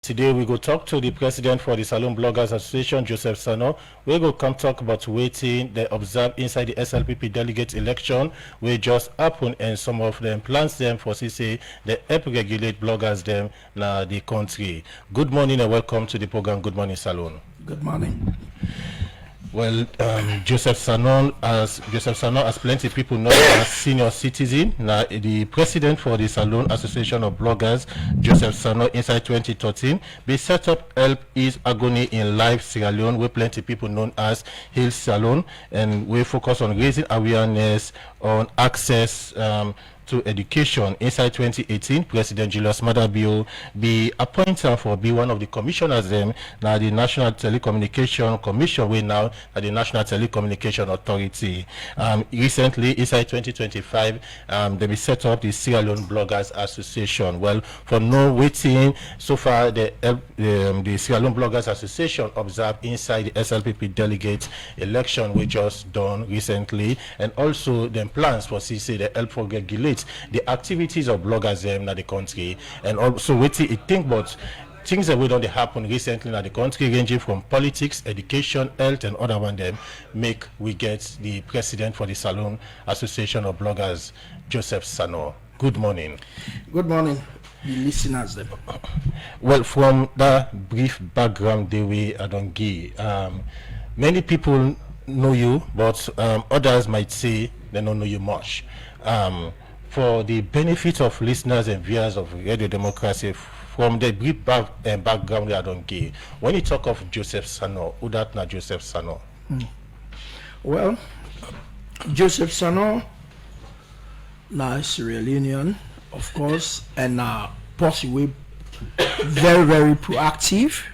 Today we go talk to the president for the Salon Bloggers Association, Joseph Sannoh. We go come talk about waiting they observe inside the SLPP delegate election we just happen, and some of them plans them for CC they help regulate bloggers them na the country. Good morning and welcome to the program. Good morning, Salon. Good morning. Well, Joseph Sannoh, as plenty of people know, as senior citizen, now the president for the Salon Association of Bloggers, Joseph Sannoh, inside 2013, they set up Help Ease Agony in Life Sierra Leone, where plenty of people known as Hill Salon, and we focus on raising awareness on access to education. Inside 2018, President Julius Madabio be appointed for be one of the commissioners them now the National Telecommunication Commission we now at the National Telecommunication Authority. Recently, inside 2025, they be set up the Sierra Leone Bloggers Association. Well, for no waiting so far, the Sierra Leone Bloggers Association observed inside the SLPP delegate election we just done recently, and also the plans for CC the help for regulate the activities of bloggers in the country, and also waiting it think about things that we don't happen recently in the country, ranging from politics, education, health, and other one them make we get the president for the Salon Association of Bloggers, Joseph Sannoh. Good morning. Good morning, the listeners. Them. Well, from that brief background the way I don't give, many people know you, but others might say they don't know you much. For the benefit of listeners and viewers of Radio Democracy, from the brief background I don't give, when you talk of Joseph Sannoh, who that not Joseph Sannoh? Well, Joseph Sannoh, now Sierra Leonean, of course, and possibly very, very proactive.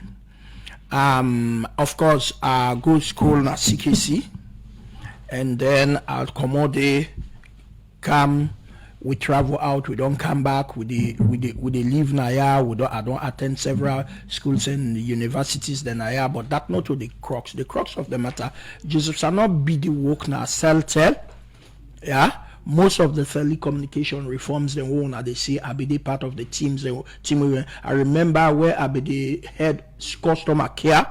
Of course, I go to school at CKC, and then I'll accommodate, come. We travel out, we don't come back, we leave Naya, I don't attend several schools and universities than Naya, but that not to the crux. The crux of the matter, Joseph Sannoh be the work now tel. Yeah. Most of the telecommunication reforms they want they say I be the part of the team. I remember where I be the head customer care.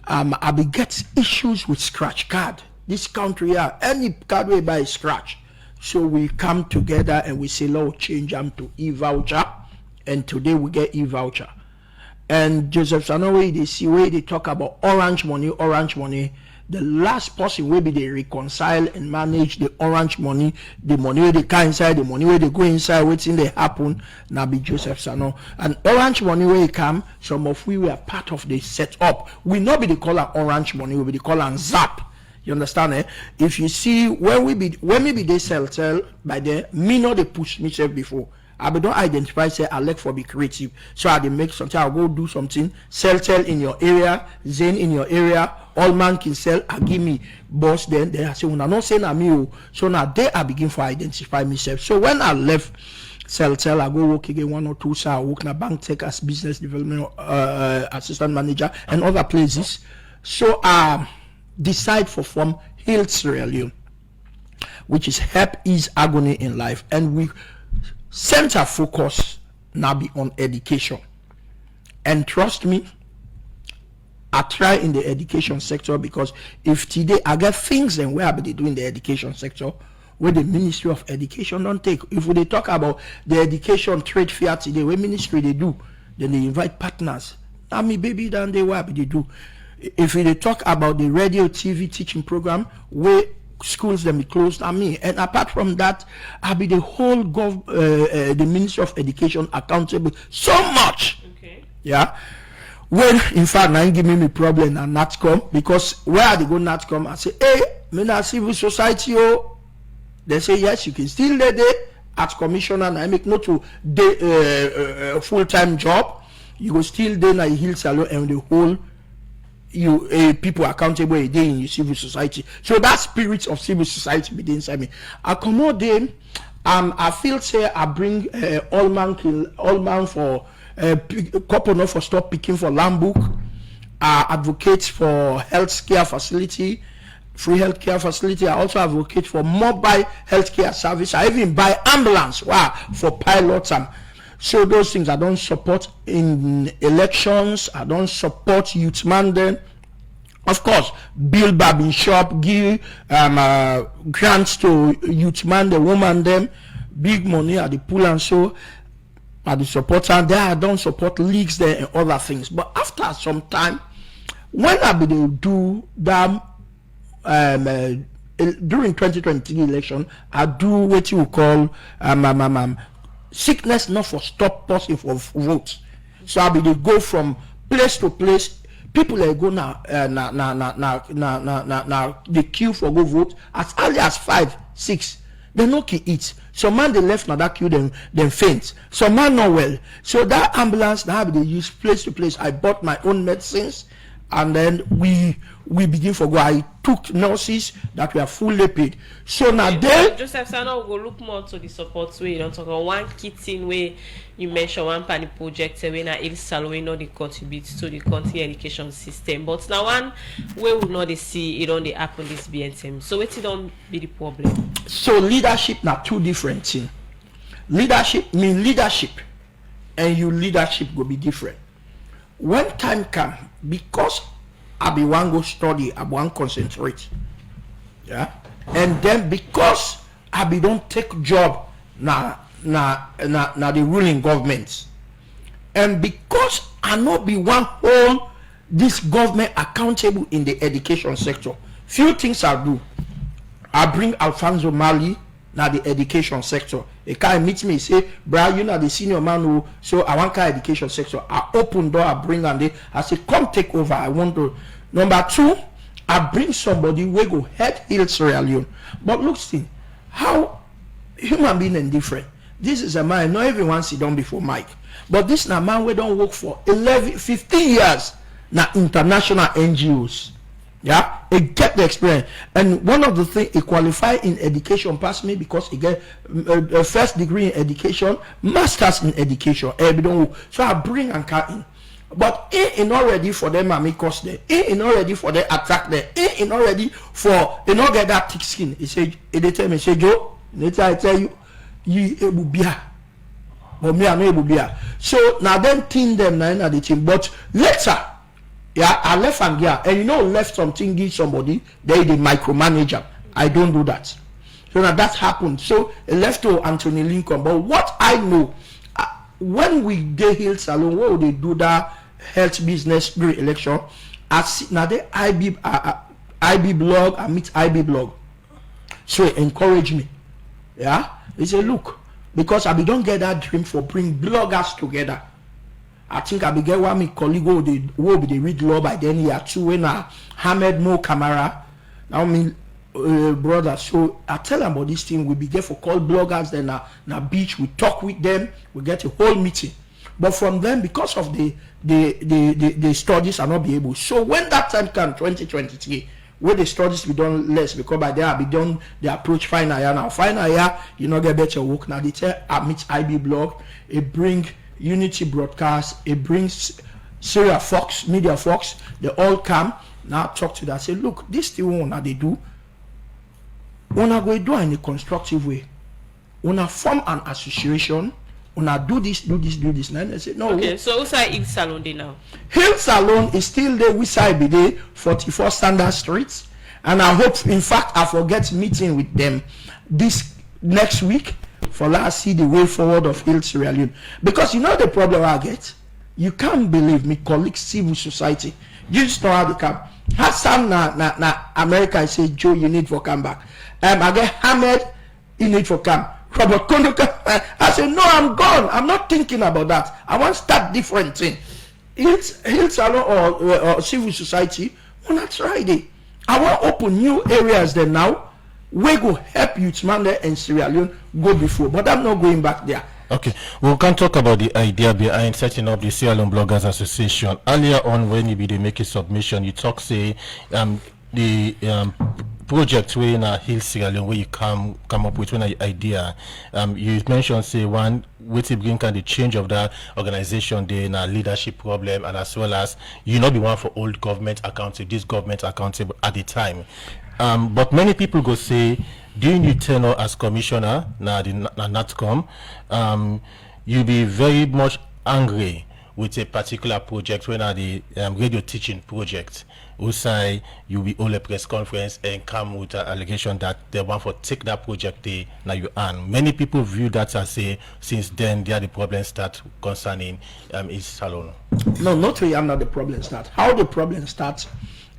I be get issues with scratch card. This country, any card we buy scratch. So we come together and we say, Lord, change them to e-voucher. And today we get e-voucher. And Joseph Sannoh, they see where they talk about orange money. The last person will be they reconcile and manage the orange money, the money where they come inside, the money where they go inside, waiting they happen. Now be Joseph Sannoh. And orange money where it come, some of we were part of the setup. We not be the color orange money, we be the color zap. You understand? If you see when we be they sell by there, me know they push myself before. I be don't identify say I like for be creative. So I make something, I'll go do something, sell in your area, Zen in your area, all man can sell, I give me boss then I say when I not saying I'm you. So now there I begin to identify myself. So when I left sell, I go work again 1 or 2 so I work in a bank tech as business development assistant manager and other places. So decide for from Hill Sierra Leone, which is Help Ease Agony in Life, and we center focus now be on education. And trust me, I try in the education sector because if today I get things then where I be doing the education sector where the Ministry of Education don't take. If they talk about the education trade fair today, where ministry they do, then they invite partners. I mean, baby, then they what they do. If they talk about the radio TV teaching program where schools them be closed, and apart from that, I'll be the whole the Ministry of Education accountable so much. Okay. Yeah. When in fact now give me problem and NATCOM, because where they go NATCOM, I say, hey, me na civil society they say yes, you can still lay there as commissioner and I make no to the full-time job, you go still there na Hill Salon and the whole people accountable a day in your civil society. So that spirit of civil society be inside me. I come out then, I feel say I bring all man for couple not for stop picking for land book, advocate for healthcare facility, free healthcare facility. I also advocate for mobile healthcare service. I even buy ambulance for pilots So those things I don't support in elections. I don't support youth man then. Of course, build barber shop, give grants to youth man, the woman them, big money at the pool and so at the supporter. There I don't support leagues there and other things. But after some time, when I be they do that during 2023 election, I do what you call sickness not for stop person for vote. So I be they go from place to place. People are go now they queue for go vote as early as 5, 6. They no can eat. Some man they left now that queue them faint. Some man not well. So that ambulance now they use place to place. I bought my own medicines, and then we begin for go. I took nurses that were fully paid. So now they Joseph Sannoh will look more to the support way. You don't talk about one key thing where you mention one panel project when I Il Salon know they contribute to the country education system. But now one way we know they see it on the happen this BNTM. So it don't be the problem. So leadership now two different things. Leadership mean leadership, and your leadership will be different. When time come, because I be one go study, I one concentrate, yeah, and then because I be don't take job na the ruling government, and because I not be one hold this government accountable in the education sector. Few things I do. I bring Alonso Mali now the education sector. A guy meet me, say, "Bro, you know the senior man who, so I want kind education sector." I open door, I bring and they, I say, "Come take over. I want to." Number 2, I bring somebody we go head Hill Sierra Leone. But look, see how human being and different. This is a man, not everyone sit down before Mike. But this na man we don't work for 11, 15 years now international NGOs. Yeah, it get the experience, and one of the things he qualify in education pass me because he get a first degree in education, masters in education. So I bring and cut in, but he not ready for them and make cost there. He not ready for them attack there. He not ready for not get that thick skin. He say they tell me, say Joe, later I tell you, you able be but me I know able be. So now then team them now the team, but later. Yeah, I left and and you know left something give somebody, they the micromanager. I don't do that. So now that happened. So it left to Anthony Lincoln. But what I know, when we did Hill Salon, where they do that health business during election, I see now the IB blog, I meet IB blog. So it encouraged me. Yeah, they say, look, because I don't get that dream for bring bloggers together. I think I began one my colleague who be the read law by then year 2 when I hammered more camera. Now me brother, so I tell them about this thing. We begin for call bloggers, then na beach, we talk with them, we get a whole meeting. But from them, because of the studies are not be able. So when that time come 2023, where the studies be done less, because by there I be done the approach final year now. Final year, you know get better work. Now they tell I meet IB blog, it bring Unity Broadcast, it brings Syria Fox, Media Fox, they all come now talk to that. Say, look, this thing what they do, wanna go do in a constructive way. Wanna form an association, wanna do this. And they say, no. Okay, so who's Hill Salon day now? Hill Salon is still there, we side be there, 44 Standard Street. And I hope, in fact, I forget meeting with them this next week. For last see the way forward of Hill Sierra Leone. Because you know the problem I get? You can't believe me, colleagues, civil society. You just know how they come. Hassan na America, I say, Joe, you need for come back. I get hammered, you need for come. Robert Kondo, I say, no, I'm gone. I'm not thinking about that. I want to start different thing. Hill Salon or civil society, on a Friday. I want to open new areas there now. We go help youth man there in Sierra Leone go before, but I'm not going back there. Okay, we can talk about the idea behind setting up the Sierra Leone Bloggers Association. Earlier on, when you be they make a submission, you talk say the project where in Hill Sierra Leone where you come up with an idea. You mentioned say one way to bring kind the change of that organization there in a leadership problem, and as well as you not be one for old government accountable, this government accountable at the time. But many people go say during your tenure as commissioner, now the NATCOM, you'll be very much angry with a particular project when at the radio teaching project. Usai, you'll be all a press conference and come with an allegation that they want to take that project now you earn. Many people view that as since then they are the problem start concerning East Salon. No, not really. I'm not the problem start. How the problem starts?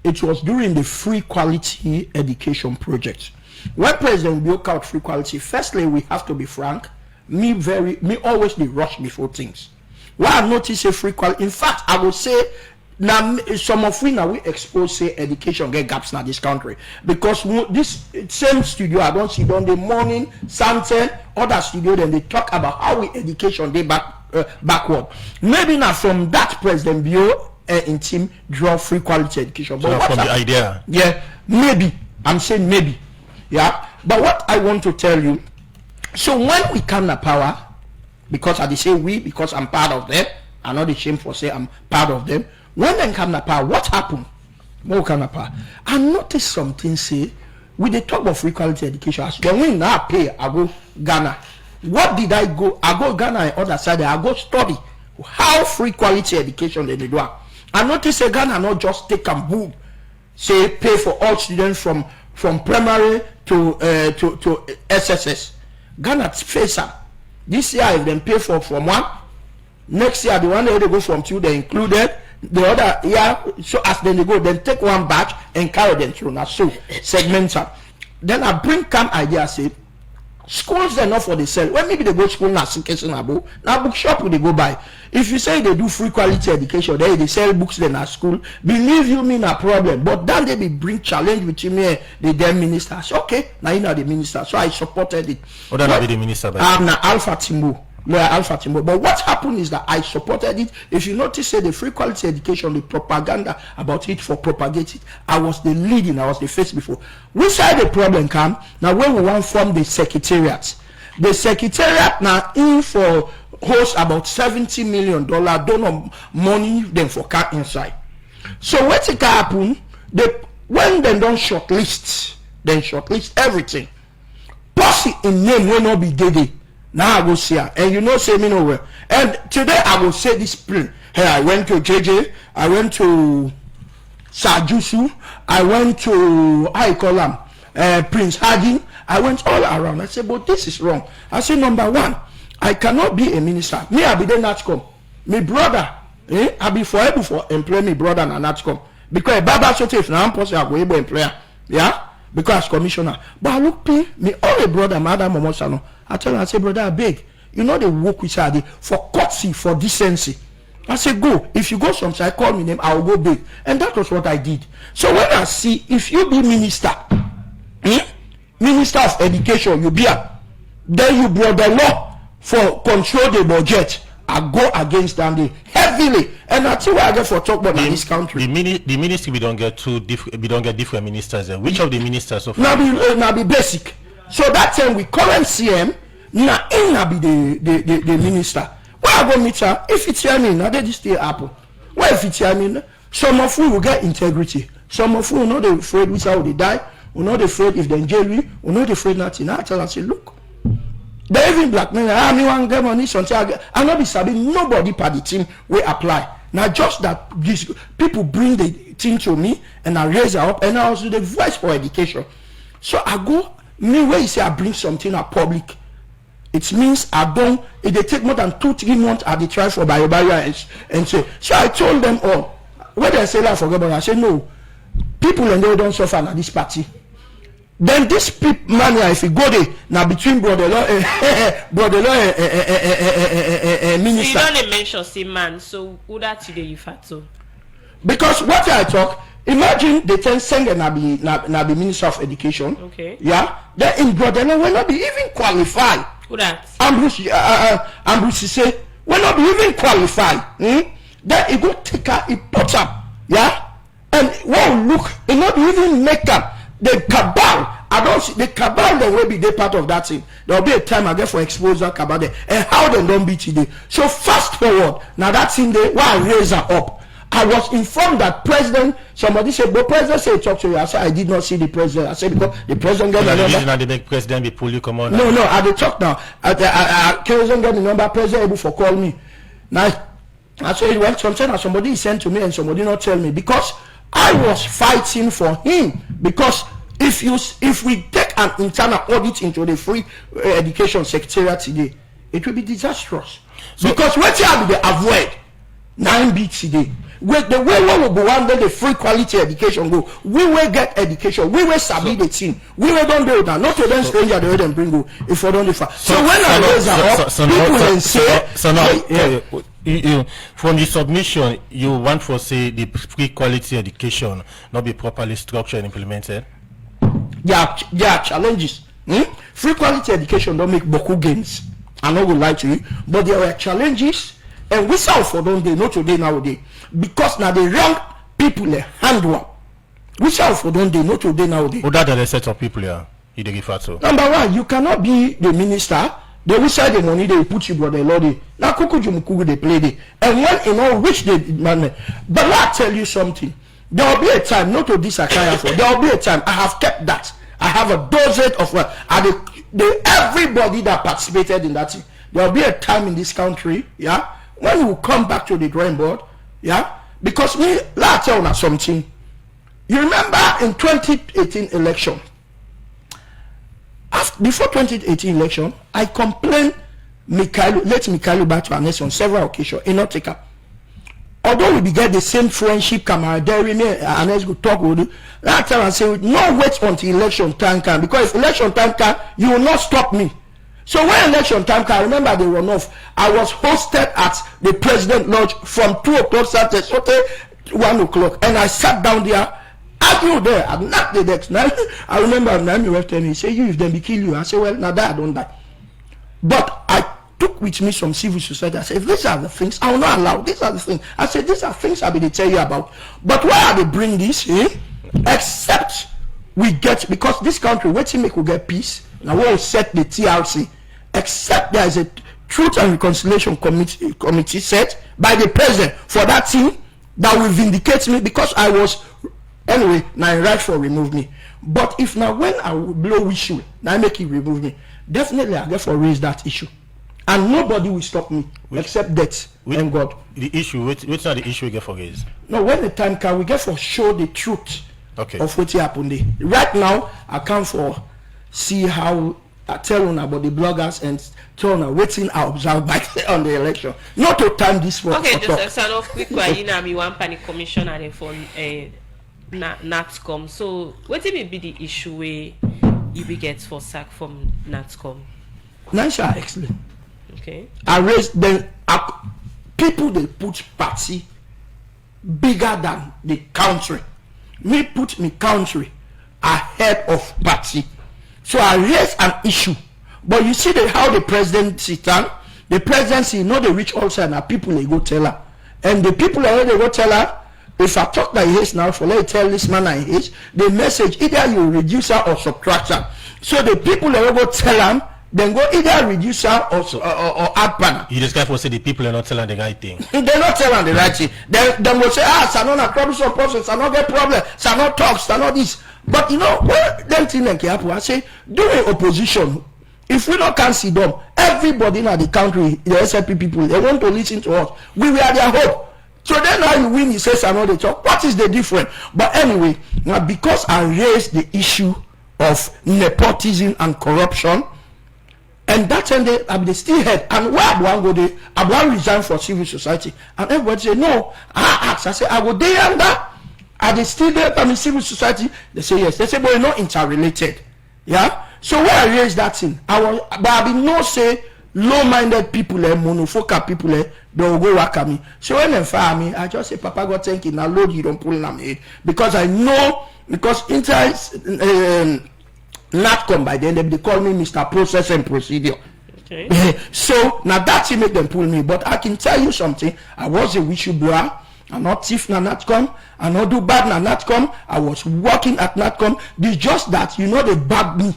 It was during the free quality education project. When President broke out free quality, firstly we have to be frank. Me always be rush before things. Why I notice a free quality. In fact, I would say now some of we now we expose say education get gaps in this country because this same studio I don't see on the morning something other studio then they talk about how we education they backward. Maybe now from that President Bio in team draw free quality education. But So from the idea, yeah, maybe I'm saying maybe, yeah. But what I want to tell you, so when we come to power, because I say we because I'm part of them, I'm not ashamed for say I'm part of them. When they come to power, what happened? What come to power? I noticed something say with the talk of free quality education. As when we now pay, I go Ghana. What did I go? I go Ghana and other side. I go study how free quality education they do. I noticed say Ghana not just take and boom, say pay for all students from primary to SSS. Ghana face up. This year if them pay from one, next year the one they go from two they included. The other year, so as then they go, then take one batch and carry them through. Now, so segments up. Then I bring come idea say schools they're not for the sell. When maybe they go school now, now bookshop will they go buy. If you say they do free quality education, they sell books then at school. Believe you me, no problem. But then they be bring challenge with me, the then minister. So, okay, now you know the minister. So I supported it. or that be the minister. I'm now Alpha Timbo. Alpha Timbo. But what happened is that I supported it. If you notice, say the free quality education, the propaganda about it for propagate it, I was the leading, I was the face before. Which side the problem come? Now when we want from the secretariat now in for host about $70 million donor money then for car inside. So what it happen? When they don't shortlist everything. Posse in name will not be dated. Now I go see her, and you know, say me nowhere. And today I will say this plain. Hey, I went to JJ, I went to Sajusu, I went to I call him Prince Harding. I went all around. I said, but this is wrong. I said, number one, I cannot be a minister. Me, I be the NATCOM. Me brother, I be forever for employ me brother and NATCOM because Baba so if now I'm possible I go able employer, yeah, because commissioner. But I look me all a brother, Madam Momosano. I tell him, I say, brother, I beg. You know they work with her for courtesy, for decency. I say, go. If you go somewhere, call me name, I will go beg. And that was what I did. So when I see, if you be minister, minister of education, you be a, then you brought the law for control the budget. I go against them heavily, and that's why I get for talk about in this country. The ministry we don't get different ministers. Which of the ministers so far? Now be basic. So that time we current CM now in be the minister. Where I go meet her, if it's here me, now they just still happen. Where if it's here me, some of you will get integrity. Some of you will not afraid which how they die, will not afraid if they jail you, will not afraid nothing. I tell her, say, look, they even blackmail. Me want get money something. I not be sabbing nobody per the team will apply. Now just that these people bring the thing to me and I raise her up and I also the voice for education. So I go. Me where you say I bring something at public, it means I don't. If they take more than 2-3 months, I they try for bio and say. So I told them all. When they say that forget about it, I say no. People and they don't suffer at this party. Then this people money, if you go there now between brother law and minister. So you don't mention say man. So who that today you fat so? Because what I talk. Imagine they can send and be Minister of Education. Okay. Yeah. Then in Brotherland will not be even qualified. Who that? Ambrose say will not be even qualified. Then it go take her, it put up. Yeah. And one look, it not even make up the cabal. I don't see the cabal. They will be they part of that thing. There will be a time I get for expose that cabal there and how they don't be today. So fast forward now that thing they why I raise her up. I was informed that somebody said, but president said talk to you. I said, I did not see the president. I said, because the president got the number. Now the make president be pull you come on. No, I dey talk now. President got the number, president able for call me. Now, I said, well, somebody sent to me and somebody not tell me, because I was fighting for him. Because if we take an internal audit into the free education secretariat today, it will be disastrous. So, because what you have to avoid 9 beats today. With the way we will go on, the free quality education go. We will get education. We will submit the team. We will don't do that. Not to them stranger they will bring go if we don't do far. So when I raise up, people will say. So now, from the submission, you want for say the free quality education not be properly structured and implemented. There are challenges. Free quality education don't make boku gains. I know we lie to you, but there are challenges. And we saw for don't they not today nowadays, because now the wrong people handle. We saw for don't they not today nowadays. What are the set of people here you refer to? Number one, you cannot be the minister. They will say the money they put you brother Lord. Now kuku they play it. And when you know which they man. But let I tell you something. There will be a time, not to this I can't afford. There will be a time. I have kept that. I have a dosage of everybody that participated in that thing. There will be a time in this country, yeah, when we come back to the drawing board, yeah, because me, let tell you something. You remember in 2018 election, before 2018 election, I complained let Mikhailo back to Anes on several occasions, in not take up. Although we began the same friendship, camaraderie, Anes go talk with you. That time I say, no wait until election time can, because if election time can, you will not stop me. So when election time came, I remember the runoff, I was hosted at the President Lodge from 2 o'clock Saturday, 1 o'clock. And I sat down there, argued there, I knocked the decks. Now, I remember Nami was telling me, he said, you, if them be kill you. I said, well, now that I don't die. But I took with me some civil society. I said, if these are the things, I will not allow. These are the things. I said, these are things I will tell you about. But why are they bring this in? Except we get, because this country, waiting make we get peace. Now we will set the TRC. Except there is a Truth and Reconciliation committee set by the president for that thing that will vindicate me, because I was anyway. Now right for remove me. But if now when I will blow issue, now make it remove me, definitely I get for raise that issue, and nobody will stop me except death and God. The issue, which are the issue we get for raise? No, when the time can, we get for show the truth of what happened there. Right now, I come for see how. I tell them about the bloggers and tell them waiting I observe back on the election. Not to time this for. Okay, Joseph Sannoh, quick one. You know, me one panic commissioner for NATCOM. So, what will be the issue where you be get for sack from NATCOM? Nice, excellent. Okay. I raised them up. People they put party bigger than the country. Me put me country ahead of party. So I raise an issue, but you see how the presidency stand. The presidency, not the rich also, and the people they go tell her, and the people they go tell her. If I talk like this now, for let tell this man I hate, the message either you reduce her or subtract her. So the people they go tell them, then go either reduce her or add panel. You just can't say the people are not telling the right thing. They're not telling the right thing. Then will say, Sannoh not troublesome person, Sannoh get problem, Sannoh talks, Sannoh this. But you know, when them thing like happen, I say, during opposition, if we not can see them, everybody in the country, the SLPP people, they want to listen to us. We are their hope. So then now you win, he says Sannoh they talk. What is the difference? But anyway, now because I raised the issue of nepotism and corruption, and that time they still had, and where Abuan go there, Abuan resigned for civil society, and everybody say no. I asked, I say I go there and that. Are they still there? I mean, civil society. They say yes. They say, but you're not interrelated. Yeah. So when I raised that thing, but I be no say low-minded people, monofocal people, they will go work at me. So when they fire me, I just say, Papa God thank you. Now Lord, you don't pull in my head, because I know, because NATCOM by the end they call me Mr. Process and Procedure. Okay. So now that make them pull me, but I can tell you something. I was a whistleblower. I'm not thief na NATCOM. I not do bad na NATCOM. I was working at NATCOM. It's just that you know they bag me.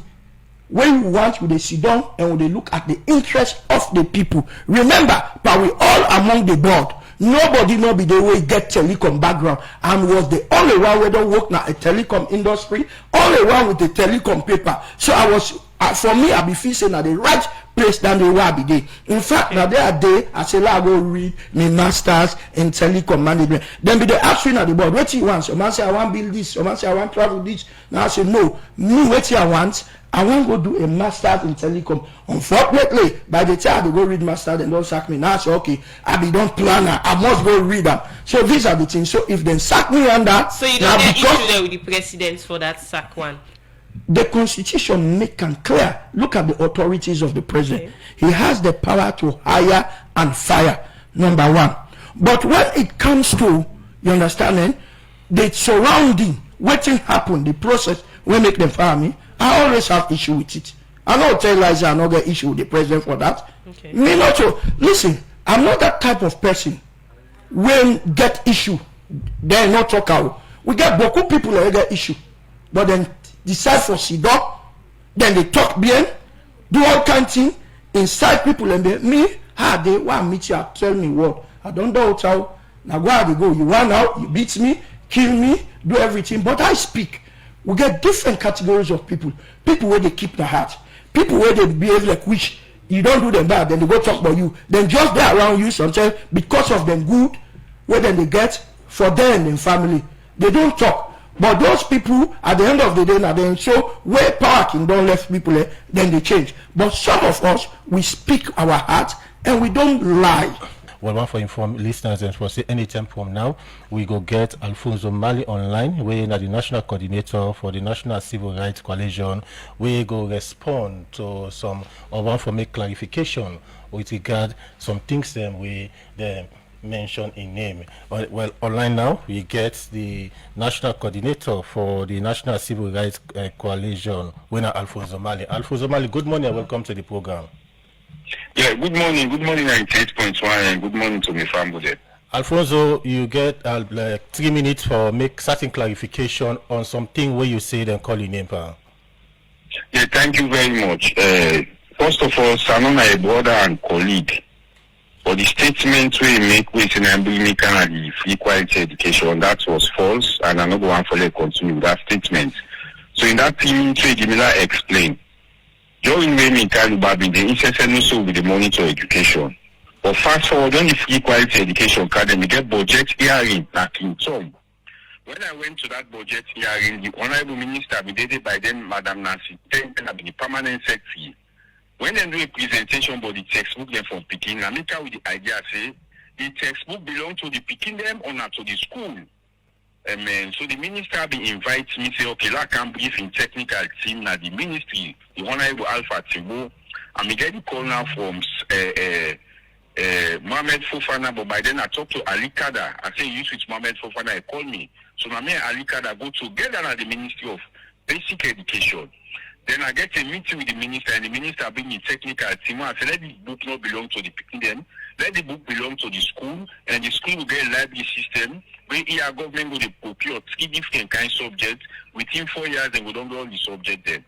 When you want, they sit down and when they look at the interest of the people. Remember, but we all among the board. Nobody no be the way get telecom background and was the only one who don't work na a telecom industry, only one with the telecom paper. So I was, for me, I be feel saying at the right place than the way I be there. In fact, now there are day I say I go read my masters in telecom management. Then be the action at the board. What you want? Some man say I want build this. Some man say I want travel this. Now I say no. Me what I want go do a master's in telecom. Unfortunately, by the time I go read master, they don't sack me. Now I say, okay, I be done planner. I must go read them. So these are the things. So if they sack me under, so you don't get issue there with the president for that sack one. The constitution make it clear. Look at the authorities of the president. Okay. He has the power to hire and fire. Number one. But when it comes to, you understanding, the surrounding, what happen, the process will make them fire me. I always have issue with it. I don't tell lies. I don't get issue with the president for that. Okay. Me not so. Listen, I'm not that type of person. When get issue, they not talk out. We get beaucoup people that get issue, but then decide for Sido, then they talk bien, do all kind of thing, inside people and me. They want meet you, tell me what. I don't know how. Now where they go? You run out, you beat me, kill me, do everything. But I speak. We get different categories of people. People where they keep the heart. People where they behave like which you don't do them bad, then they go talk about you. Then just they around you sometimes because of them good, where then they get for them and family. They don't talk. But those people at the end of the day now then show where parking don't left people there, then they change. But some of us we speak our heart and we don't lie. Well, one for inform listeners and for say anytime from now, we go get Alonso Mali online, where the national coordinator for the National Civil Rights Coalition. We go respond to some or one for make clarification with regard some things them we mention in name. Well, online now we get the national coordinator for the National Civil Rights Coalition, winner Alonso Mali. Alonso Mali, good morning and welcome to the program. Yeah, good morning, 98.1, and good morning to my family. Alfonso, you get 3 minutes for make certain clarification on something where you say then call your name. Yeah, thank you very much. First of all, Sannoh, my brother and colleague, for the statement we make with enabling Canada free quality education, that was false, and I'm not going to continue with that statement. So in that 3 minutes, Jimila explained. During Remy Kalubabin, the incessant also with the monitor education. But fast forward on the free quality education academy, get budget hearing back in Tom. When I went to that budget hearing, the Honorable Minister, validated by then Madam Nancy, the permanent secretary. When they do a presentation about the textbook them from Peking, I make out with the idea say the textbook belong to the Peking them or not to the school. So the minister be invites me say, okay, I can brief in technical team now the ministry, the Honorable Alpha Tibo, and me get the call now from Mohamed Fofana, but by then I talked to Ali Kada. I say you switch Mohamed Fofana, he called me. So now me and Ali Kada go together at the Ministry of Basic Education. Then I get a meeting with the minister, and the minister bring the technical team. I say let the book not belong to the them, let the book belong to the school, and the school will get a library system where our government will procure 3 different kinds of subjects within 4 years, and we don't do all the subject then.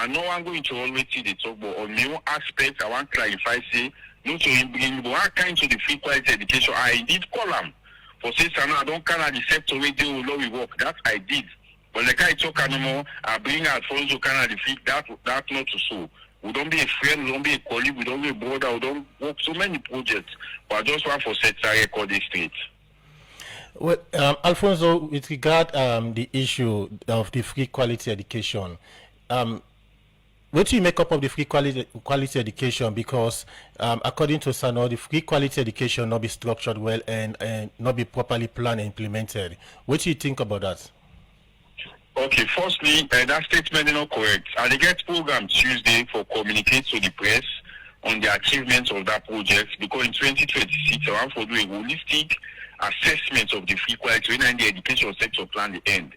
No one going to always see the talk, but on my own aspect, I want to clarify, say, not to bring one kind to the free quality education. I did call them for say, I don't kind of the sector where they will we work. That I did. But like I talk anymore, I bring out Alfonso kind of the free that not to so. We don't be a friend, we don't be a colleague, we don't be a brother, we don't work so many projects. But I just want for set a record straight. Well, Alfonso, with regard the issue of the free quality education, what do you make up of the free quality education? Because according to Sannoh, the free quality education not be structured well and not be properly planned and implemented. What do you think about that? Okay, firstly, that statement is not correct. I get program Tuesday for communicate to the press on the achievements of that project, because in 2026, I want to do a holistic assessment of the free quality when the education sector plan the end.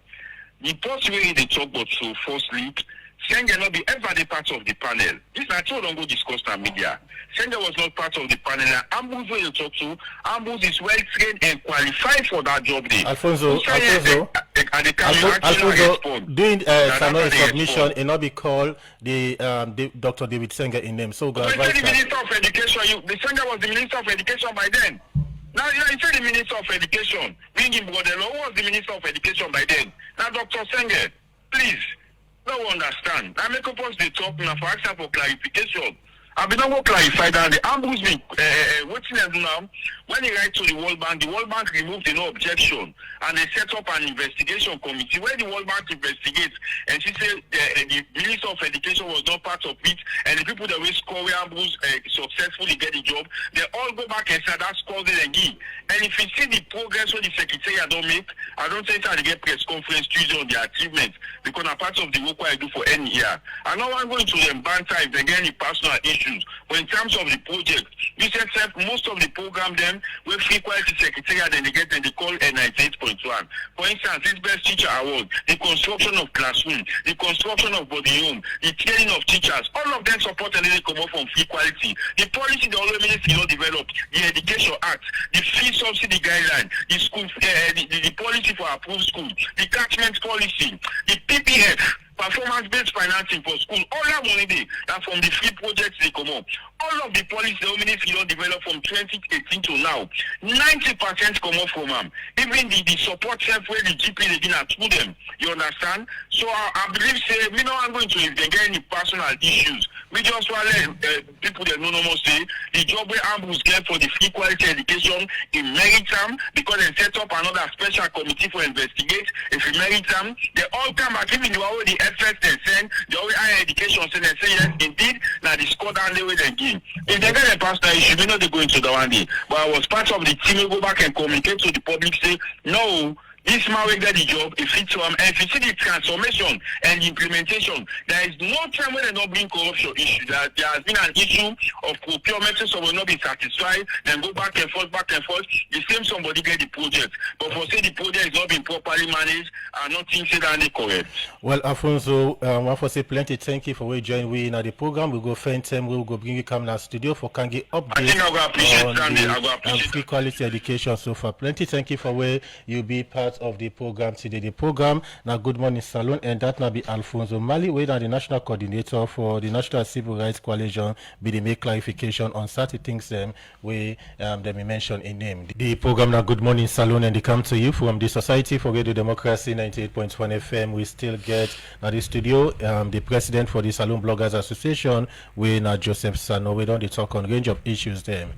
The first way they talk about, so firstly, Senga not be ever the part of the panel. This is not don't go discuss the media. Senga was not part of the panel. Ambus where you talk to, Ambus is well trained and qualified for that job there. Alfonso, doing Sannoh submission and not be called the Dr. David Senga in name. So go the Minister of Education, the Senga was the Minister of Education by then. Now, you said the Minister of Education, bring him brother. Who was the Minister of Education by then? Now, Dr. Senge, please, don't understand. I make up the talk now for asking for clarification. I've been able to clarify that the ambush been waiting now. When he write to the World Bank removed the no objection and they set up an investigation committee where the World Bank investigates and she said the Minister of Education was not part of it and the people that will score ambush successfully get the job, they all go back and say that's called it again. And if you see the progress what the Secretariat don't make, I don't think they get press conference Tuesday on the achievements because I'm part of the work I do for any year. I know I'm going to them banter if they get any personal issues. But in terms of the project, you said most of the program them with free quality secretariat then they get then they call N98.1. For instance, this best teacher award, the construction of classroom, the construction of body home, the training of teachers, all of them support and they come up from free quality. The policy the already ministry not developed, the Education Act, the free subsidy guideline, the school the policy for approved school, the catchment policy, the PPF, performance-based financing for school, all that money they that from the free projects they come up. All of the policy the ministry don't develop from 2018 to now. 90% come up from them. Even the support self where the GP they didn't through them. You understand? So I believe say we know I'm going to if they get any personal issues. We just want to let people that know no more say the job where Ambrose get for the free quality education in merit them because they set up another special committee for investigate if you merit them. They all come back even you already FS they send the already higher education send they say yes indeed now the score down the way they give. If they get a personal issue, we know they go into the one day. But I was part of the team who go back and communicate to the public say no. This man will get the job, if it's and if you see the transformation and the implementation, there is no time when they not bring corruption issue. That there has been an issue of procurement, so will not be satisfied, then go back and forth. The same somebody get the project. But for say the project is not being properly managed and nothing said and correct. Well, Alfonso, I want to say plenty thank you for we join we in the program. We'll go find time, we'll go bring you come in our studio for can get updates. I think I will appreciate on free quality education so far. Plenty thank you for where you be part of the program today. The program now Good Morning Salon and that now be Alonso Mali, where the national coordinator for the National Civil Rights Coalition, be the make clarification on certain things them where they may mention in name. The program now Good Morning Salon and they come to you from the Society for Radio Democracy 98.1 FM. We still get now the studio the president for the Salon Bloggers Association, where now Joseph Sannoh. We don't talk on range of issues them.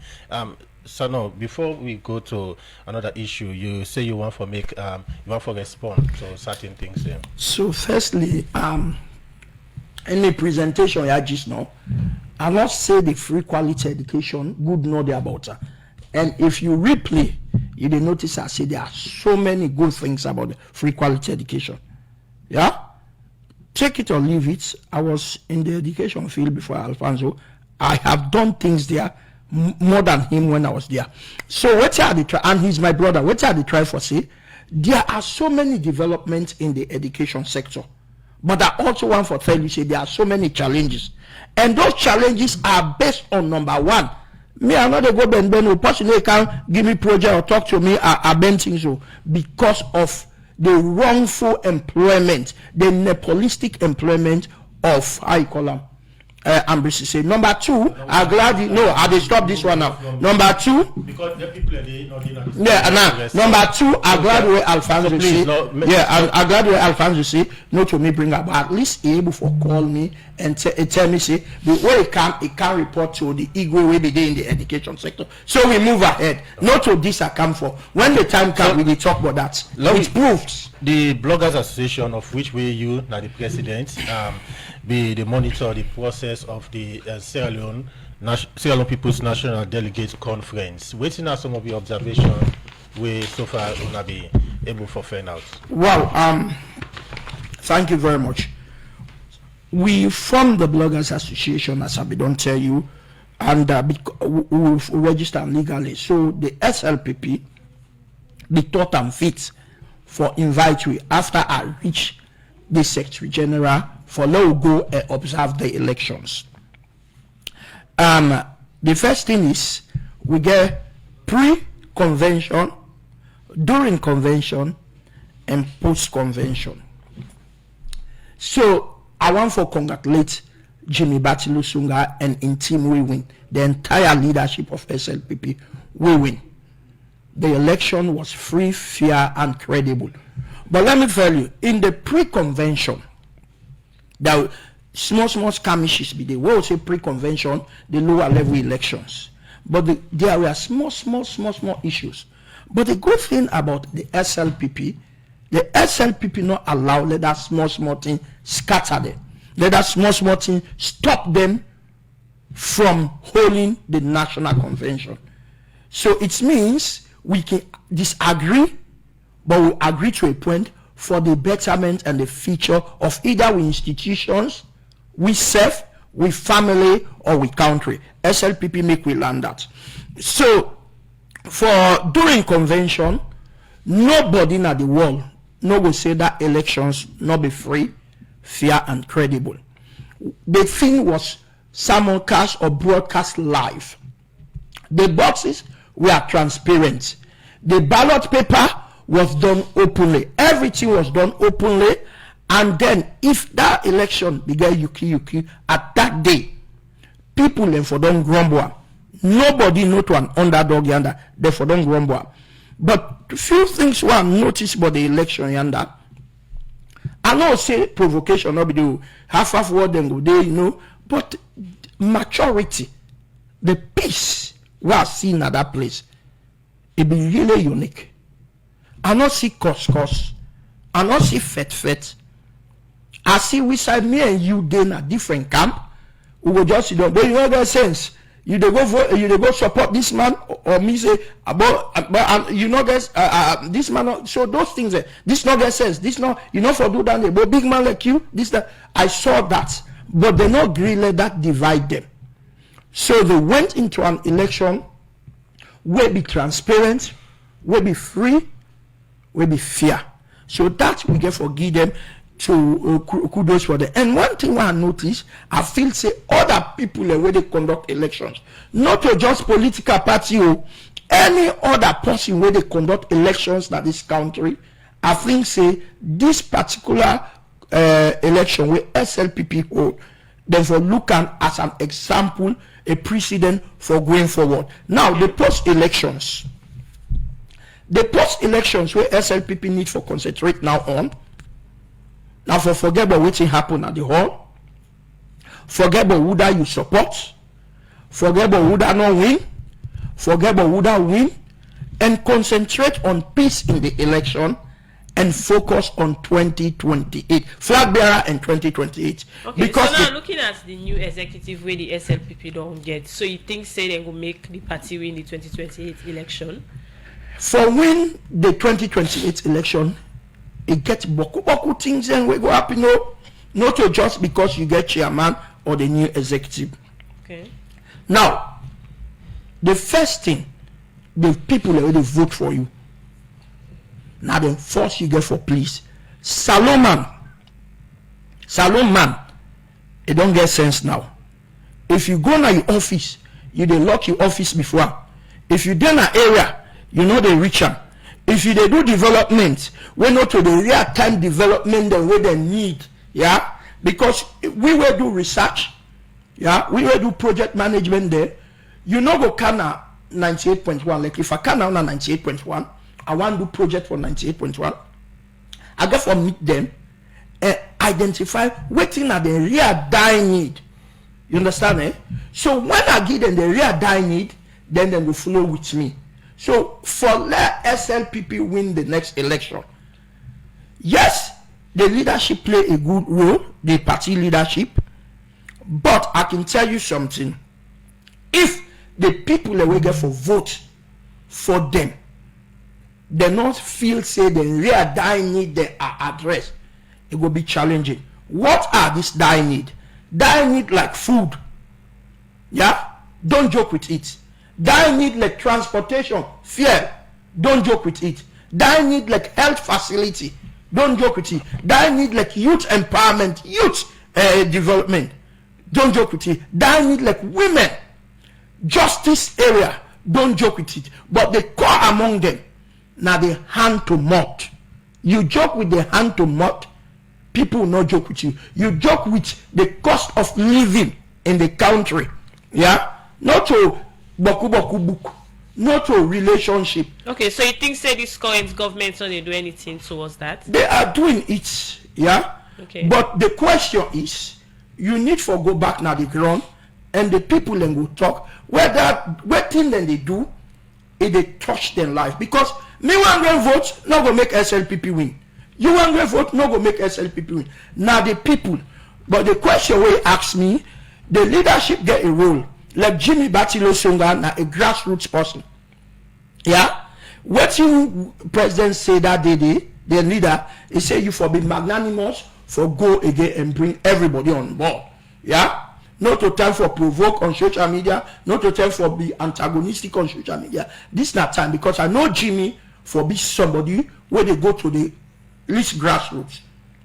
Sannoh, before we go to another issue, you say you want to make you want to respond to certain things there. So firstly, in the presentation I just know, I must say the free quality education good know the about her. And if you replay, you will notice I say there are so many good things about the free quality education. Yeah? Take it or leave it. I was in the education field before Alfonso. I have done things there more than him when I was there. So what are the and he's my brother. What are the try for say? There are so many developments in the education sector, but I also want to tell you say there are so many challenges, and those challenges are based on number one. Me, I'm not a go ben who personally can give me project or talk to me. I been things so because of the wrongful employment, the nepotistic employment of how you call them. Ambassador say number two, I'm glad you know I will stop this one now. Number two, because the people number two, I'm glad we Alfonso say I'm glad we Alfonso say not to me bring up, but at least he able for call me and tell me say the way it can report to the ego will be there in the education sector. So we move ahead. Not to this I come for. When the time comes, we will talk about that. It proves the Bloggers Association, of which we you now the president, be the monitor the process of the Sierra Leone People's National Delegate Conference. Waiting at some of the observations we so far will be able to find out. Wow, thank you very much. We formed the Bloggers Association, as I don't tell you, and we register legally. So the SLPP, the thought and fit for invite we after I reach the Secretary General for let go observe the elections. The first thing is we get pre-convention, during convention, and post-convention. So I want to congratulate Jimmy Batilusunga and in team we win. The entire leadership of SLPP we win. the election was free, fair, and credible. But let me tell you, in the pre-convention, there small skirmishes be the way we say pre-convention, the lower level elections. But there were small issues. But the good thing about the SLPP not allow let that small thing scatter them. Let that small thing stop them from holding the national convention. So it means we can disagree, but we agree to a point for the betterment and the future of either we institutions, we serve, we family, or we country. SLPP make we learn that. So for during convention, nobody in the world no will say that elections not be free, fair, and credible. The thing was simulcast or broadcast live. The boxes were transparent. The ballot paper was done openly. Everything was done openly. And then if that election began yuki at that day, people then for don't grumble. Nobody know to an underdog yonder, therefore don't grumble. But few things were noticed about the election yonder. I know say provocation not be do half what them go there, you know, but maturity, the peace we are seeing at that place, it be really unique. I not see cos. I not see fet. I see we side me and you then a different camp. We will just sit down. But you know that sense. You they go vote, you they go support this man or me say about you know guys this man. So those things this not get sense. This not you know for do that. But big man like you this that I saw that, but they not agree let that divide them. So they went into an election will be transparent, will be free, will be fair. So that we get forgive them to kudos for them. And one thing I notice, I feel say other people the way they conduct elections, not to just political party or any other person where they conduct elections in this country, I think say this particular election where SLPP hold, therefore look at as an example, a precedent for going forward. Now the post-elections where SLPP need for concentrate now on. Now forget about what happened at the hall. Forget about who that you support. Forget about who that not win. Forget about who that win. And concentrate on peace in the election and focus on 2028. Flag bearer and 2028. Okay, because so now looking at the new executive way the SLPP don't get, so you think say they will make the party win the 2028 election? For win the 2028 election, it gets boku things and we go happen not just because you get chairman or the new executive. Okay. Now, the first thing, the people already vote for you. Now the first you get for police. Salon man, it don't get sense now. If you go to your office, you dey lock your office before. If you dey in an area, you know they reach them. If you they do development, we know to the real time development the way they need, yeah, because we will do research, yeah, we will do project management there. You know go can 98.1. Like if I can now 98.1, I want to do project for 98.1. I go for meet them and identify waiting at the real die need. You understand, eh? So when I give them the real die need, then they will follow with me. So for let SLPP win the next election, yes, the leadership play a good role, the party leadership, but I can tell you something. If the people that we get for vote for them, they not feel say the real die need they are addressed, it will be challenging. What are these die need? Die need like food. Yeah? Don't joke with it. Die need like transportation, fuel. Don't joke with it. Die need like health facility. Don't joke with it. Die need like youth empowerment, youth development. Don't joke with it. Die need like women, justice area. Don't joke with it. But the core among them, now the hand to mouth. You joke with the hand to mouth, people will not joke with you. You joke with the cost of living in the country. Yeah? Not to boku book. not to relationship. Okay, so you think say this current government not they do anything towards that? They are doing it, yeah. Okay. But the question is, you need for go back now the ground, and the people then go talk whether what thing then they do, if they touch their life. Because me one go vote, not go make SLPP win. You want to vote, not go make SLPP win. Now the people, but the question we ask me, the leadership get a role. Like Jimmy Batilo Songa, na a grassroots person. Yeah? What you president say that day, the leader, he say you for be magnanimous, for go again and bring everybody on board. Yeah? Not to time for provoke on social media, not to time for be antagonistic on social media. This not time, because I know Jimmy for be somebody where they go to the least grassroots.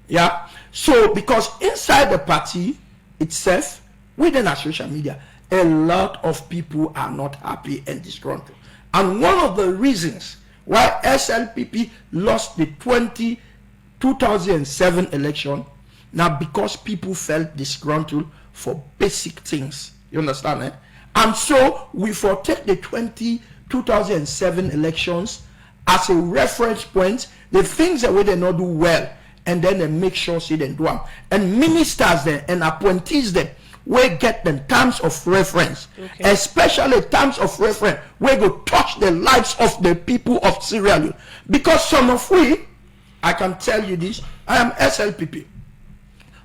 Yeah? So because inside the party itself, within our social media, a lot of people are not happy and disgruntled. And one of the reasons why SLPP lost the 2007 election, now because people felt disgruntled for basic things. You understand, eh? And so we take the 2007 elections as a reference point, the things that we did not do well, and then they make sure say they do them. And ministers then and appointees then we get them terms of reference, okay. Especially terms of reference we go touch the lives of the people of Sierra Leone. Because some of we, I can tell you this, I am SLPP.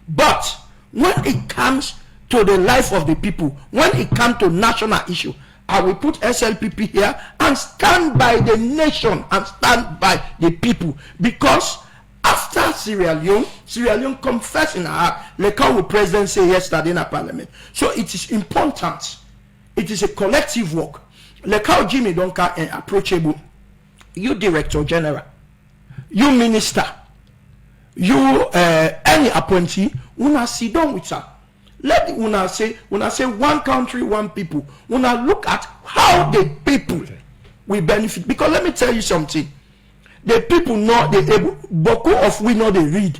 But when it comes to the life of the people, when it comes to national issue, I will put SLPP here and stand by the nation and stand by the people. Because after Sierra Leone confessed in her heart, like how the president said yesterday in the parliament. So it is important. It is a collective work. Like how Jimmy Duncan and approachable, you director general, you minister, you any appointee, una sit down with her. Let una say one country, one people. Una look at how the people will benefit. Because let me tell you something. The people know they able, Boku of we know they read.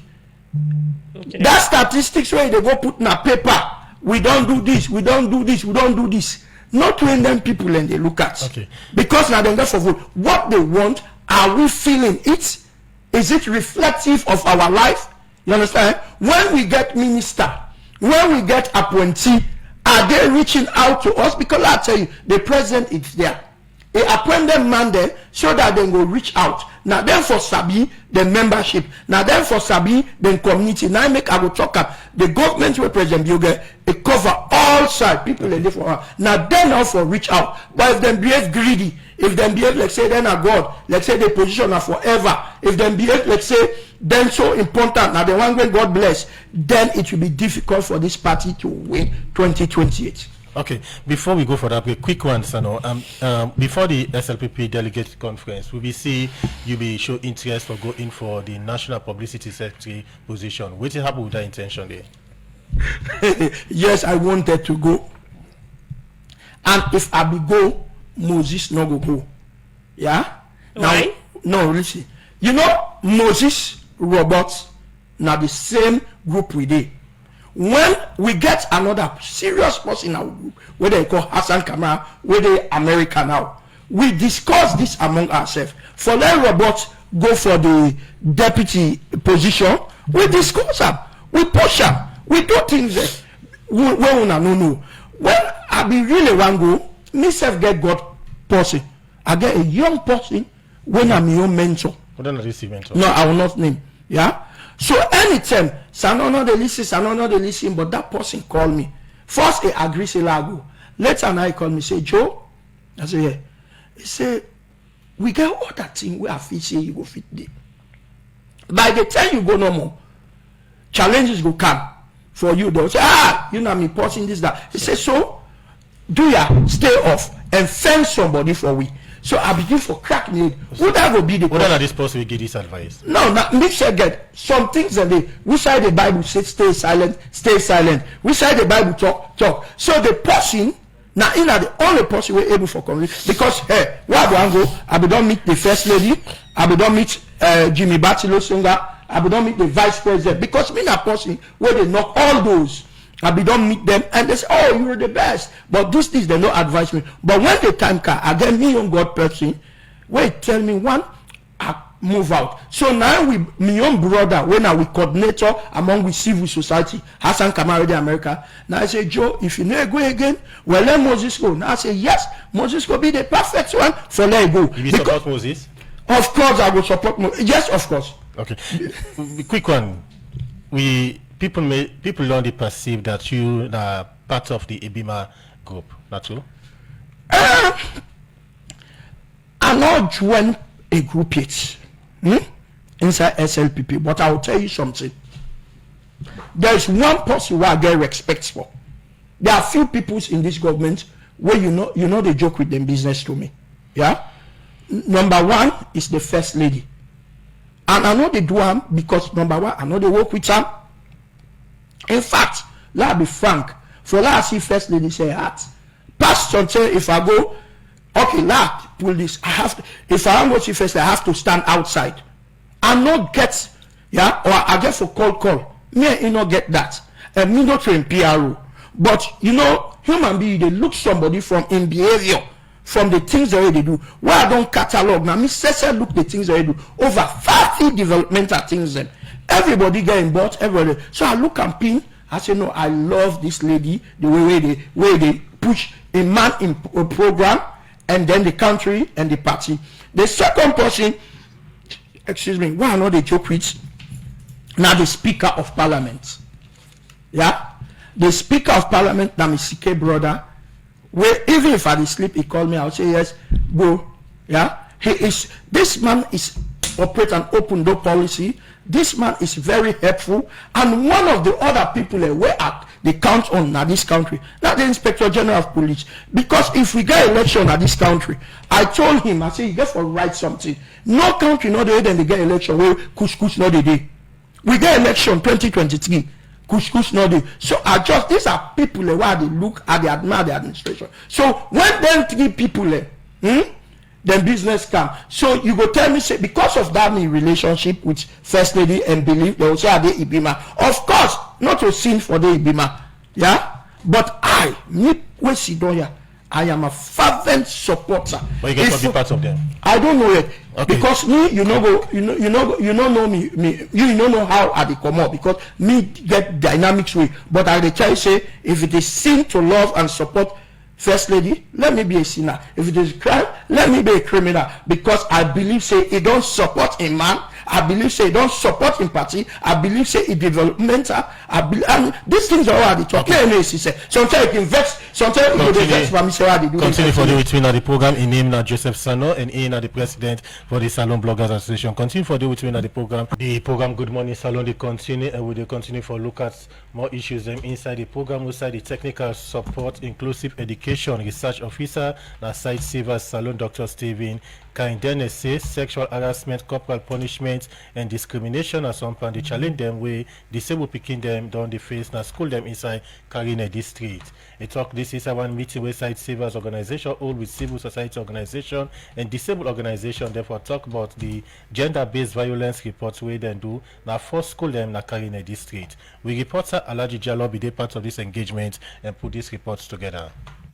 Okay. That statistics where they go put in a paper, we don't do this, we don't do this, we don't do this. Not when them people and they look at. Okay. Because now they go for vote. What they want, are we feeling it? Is it reflective of our life? You understand? When we get minister, when we get appointee, are they reaching out to us? Because I tell you, the president is there. He appointed man there so that they will reach out. Now then for Sabi, the membership. Now then for Sabi, the community. Now I will talk up. The government will President Bioge, it cover all sides. People in different. Now then also reach out. But if they behave greedy, if they behave like say then are God, let's say the position are forever. If they behave like say then so important, now the one way God bless, then it will be difficult for this party to win 2028. Okay, before we go for that, a quick one, Sannoh. Before the SLPP delegate conference, we will see you be show interest for going for the national publicity secretary position. What happened with that intention there? Yes, I wanted to go, and if I be go, Moses no go. Yeah. Why? Now, no, listen. You know Moses, Roberts, now the same group we did. When we get another serious person in our group, where they call Hassan Kamara, where they American now, we discuss this among ourselves. For let Robert go for the deputy position, we discuss them, we push them, we do things there. When no. When I be really want go, myself get God person. I get a young person when I'm your mentor. What not this mentor? No, I will not name. Yeah. So anytime, Sannoh no they listen, but that person call me. First, he agree, say lago. Later, now he call me, say Joe. I say yeah. He say we get all that thing we are fit say you go fit there. By the time you go no more, challenges go come for you. They'll say you know me posting this that. He say so. Do ya stay off and send somebody for we. So I begin for crack me. Would that go be the what are this person will give this advice? No, make sure get some things that they which side the Bible says stay silent. Which side the Bible talk. So the person now in the only person we're able for conversation because hey, where do I go? I be don't meet the first lady, I be don't meet Jimmy Batilo Songa, I be don't meet the vice president because me that person where they knock all those I be don't meet them and they say, oh, you're the best. But those things they don't advise me. But when the time comes, I get me on God person, wait, tell me one, I move out. So now we my own brother, when I we coordinator among we civil society, Hassan Kamaradi America. Now I say, Joe, if you never go again, well let Moses go. Now I say, yes, Moses will be the perfect one for let go. You support Moses? Of course I will support Moses. Yes, of course. Okay. Quick one. People only perceive that you are part of the Ibima group, not true? I'm not join a group yet. Inside SLPP, but I will tell you something. There is one person who I get respect for. There are few people in this government where you know they joke with them business to me. Yeah. Number one is the first lady, and I know they do them because number one, I know they work with them. In fact, let's be frank. For last see first lady say hat. Past something if I go, okay, lad, pull this. I have to, if I want to see first, I have to stand outside. I not get, yeah, or I get for call. Me, you not get that. And me not train PRO. But you know, human being they look somebody from in behavior, from the things they do. Why I don't catalog now? Me say look the things they do. Over 30 developmental things then. Everybody getting bought, everybody. So I look and pin. I say no, I love this lady, the way they push a man in a program, and then the country and the party. The second person, excuse me, why not they joke with? Now the Speaker of Parliament. Yeah? The Speaker of Parliament, now my CK brother, where even if I sleep, he call me, I'll say yes, go. Yeah? This man is operate an open door policy. This man is very helpful, and one of the other people where at they count on now this country, not the Inspector General of Police. Because if we get election at this country, I told him, I said, you get to write something. No country, no the way then they get election where kush no the day. We get election 2023, kush no day. So I just these are people where they look at, they admire the administration. So when them three people then business come. So you go tell me, say, because of that in relationship with First Lady and believe they will say they Ibima. Of course, not to sin for the Ibima. Yeah? But I am a fervent supporter. But you get to be part of them. I don't know it. Okay. Because me, you don't know how I dey come up because me get dynamics way. But I dey try to say if it is sin to love and support First Lady, let me be a sinner. If it is crime, let me be a criminal. Because I believe say it don't support a man. I believe say it don't support in party. I believe say it developmental. And these things are already talking. Okay. Sometimes you can vex. Sometimes you can vex. But me say what they do. Continue for the between the program. In name now Joseph Sannoh and in the president for the Salon Bloggers Association. Continue for the between the program. The program Good Morning Salon they continue and we will continue for look at more issues them inside the program. Inside the technical support, inclusive education. Research officer, na site saver Salon Dr. Stephen Kindness says sexual harassment, corporal punishment, and discrimination as some pan the challenge them way disabled picking them down the face na school them inside Karine district. A talk this is one meeting where site savers organization all with civil society organization and disabled organization therefore talk about the gender-based violence reports where they do na first school them na Karine district. We reporter Alaji Jallo be part of this engagement and put these reports together.